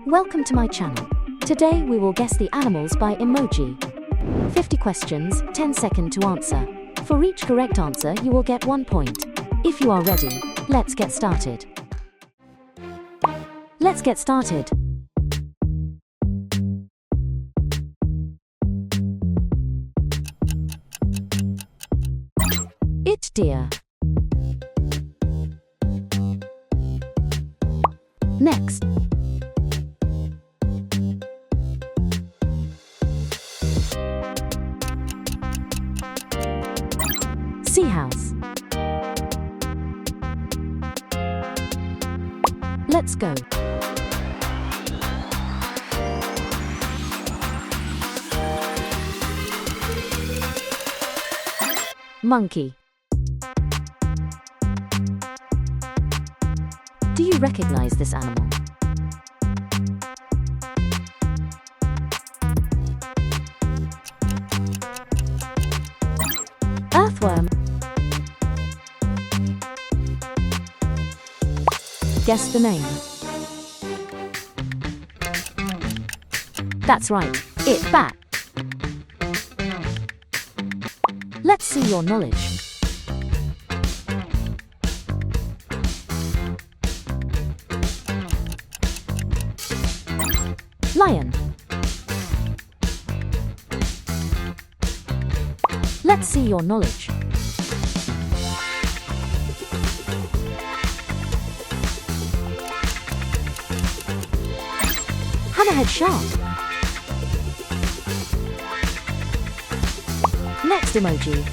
Welcome to my channel. Today we will guess the animals by emoji. 50 questions, 10 seconds to answer. For each correct answer you will get 1 point. If you are ready, let's get started. Let's get started. It deer. Next. Sea house. Let's go. Monkey. Do you recognize this animal? Earthworm. Guess the name. That's right, it's bat. Let's see your knowledge. Lion. Let's see your knowledge. Hammerhead shark. Next emoji.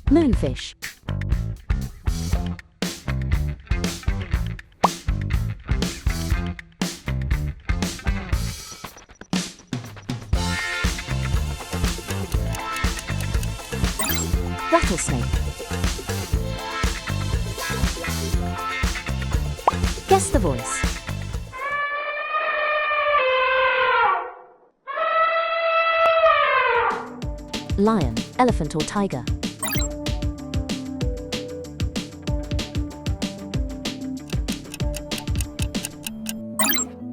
Moonfish. Rattlesnake. Guess the voice. Lion, elephant or tiger.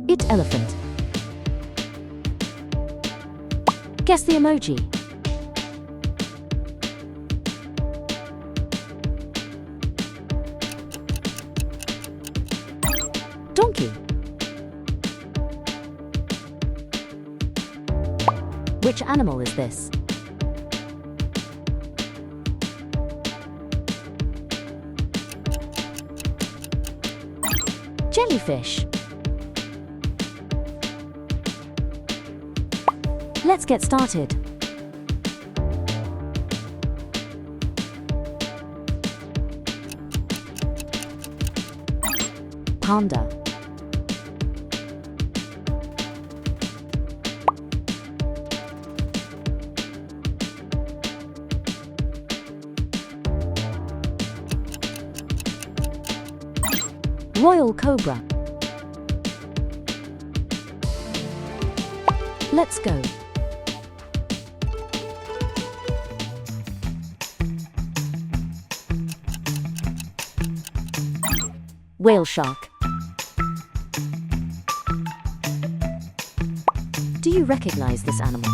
It elephant. Guess the emoji. Donkey. Which animal is this? Jellyfish. Let's get started. Panda. Royal cobra. Let's go. Whale shark. Do you recognize this animal?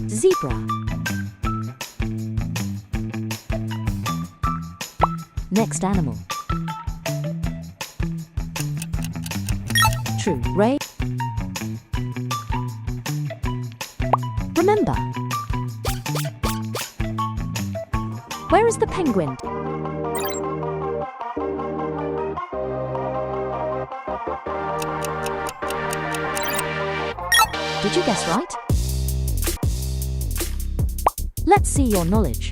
Zebra. Next animal. True, Ray. Remember. Where is the penguin? Did you guess right? Let's see your knowledge.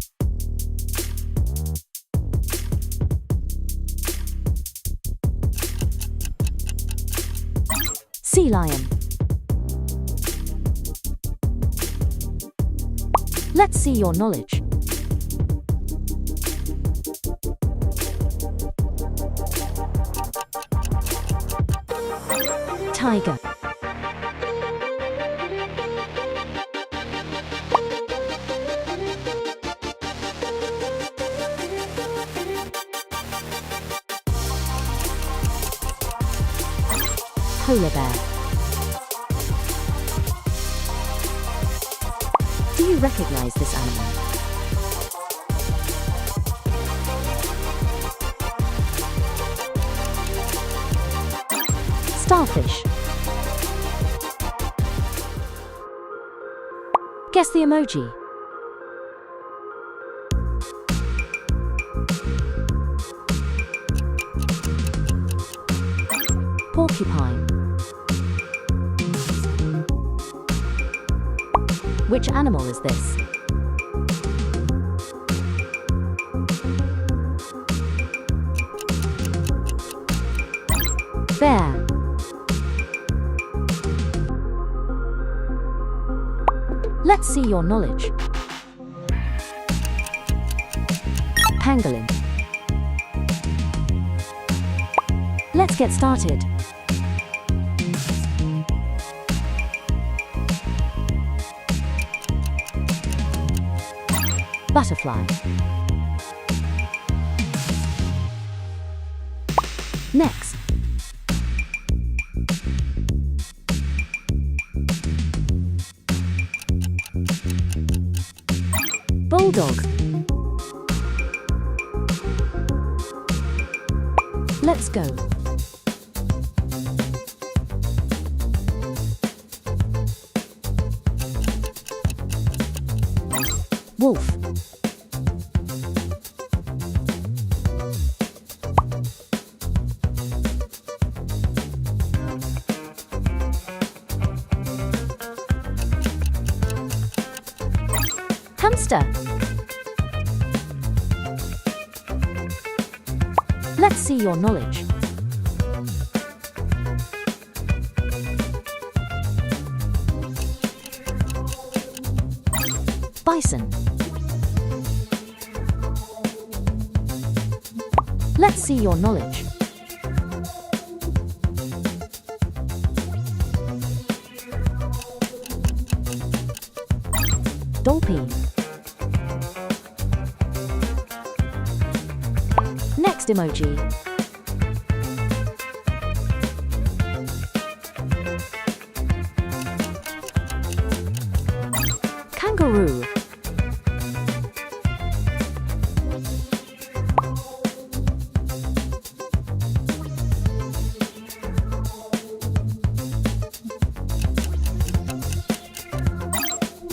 Sea lion. Let's see your knowledge. Tiger. Polar bear. Do you recognize this animal? Starfish. Guess the emoji. Porcupine. Which animal is this? Bear. Let's see your knowledge. Pangolin. Let's get started. Butterfly. Next. Bulldog. Let's go. Wolf. Hamster. Let's see your knowledge. Bison. Let's see your knowledge. Dolphin. Next emoji. Kangaroo.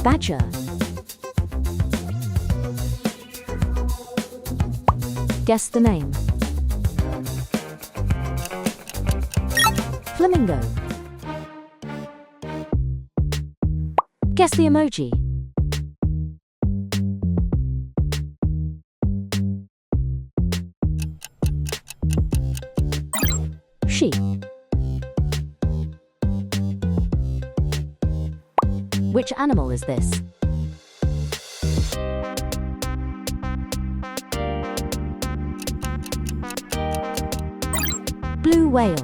Badger. Guess the name. Flamingo. Guess the emoji. Sheep. Which animal is this? Blue whale.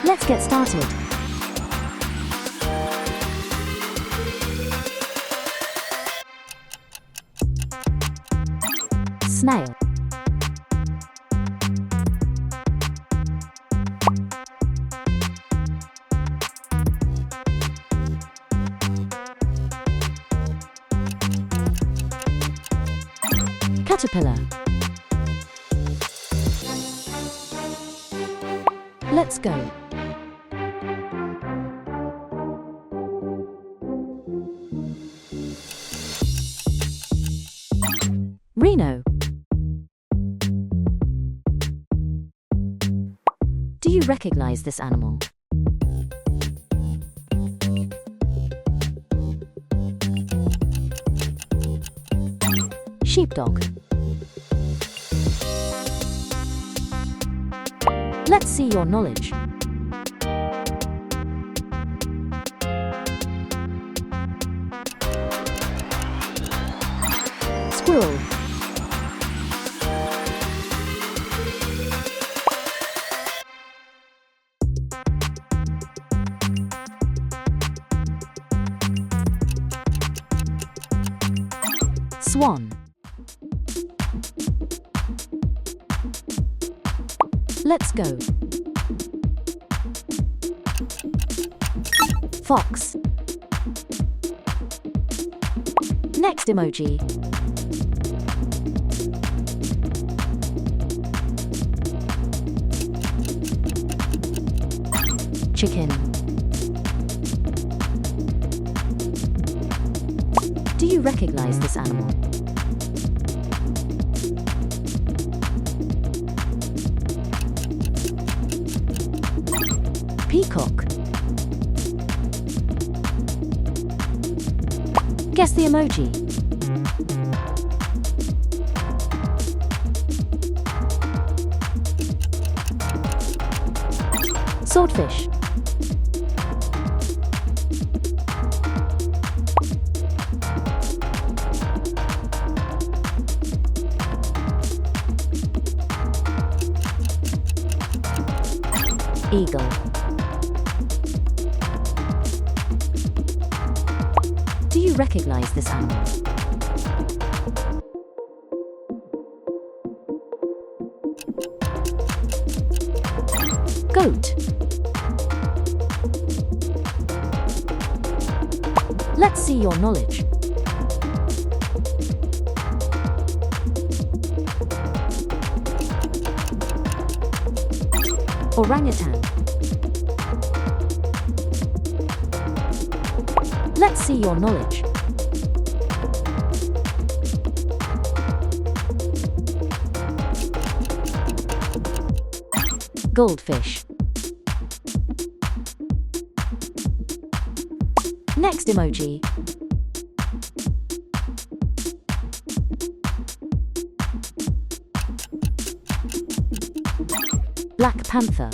Let's get started. Snail. Caterpillar. Let's go. Rhino. Do you recognize this animal? Sheepdog. Let's see your knowledge. Squirrel. Swan. Let's go. Fox. Next emoji. Chicken. Do you recognize this animal? Peacock. Guess the emoji. Swordfish. Eagle. Do you recognize this animal? Goat. Let's see your knowledge. Orangutan. Let's see your knowledge. Goldfish. Next emoji. Black panther.